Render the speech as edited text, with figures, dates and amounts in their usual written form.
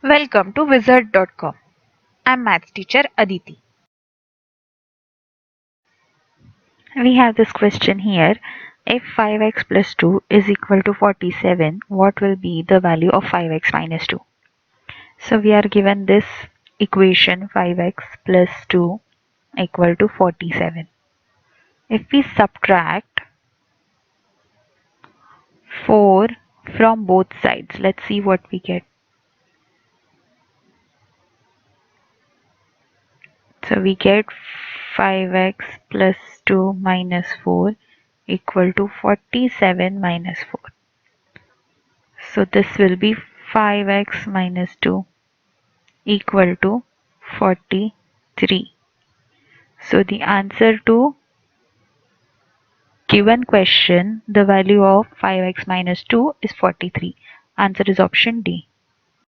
Welcome to wizard.com. I'm maths teacher Aditi. We have this question here. If 5x plus 2 is equal to 47, what will be the value of 5x minus 2? So we are given this equation 5x plus 2 equal to 47. If we subtract 4 from both sides, let's see what we get. So we get 5x plus 2 minus 4 equal to 47 minus 4. So this will be 5x minus 2 equal to 43. So the answer to given question, the value of 5x minus 2 is 43. Answer is option D.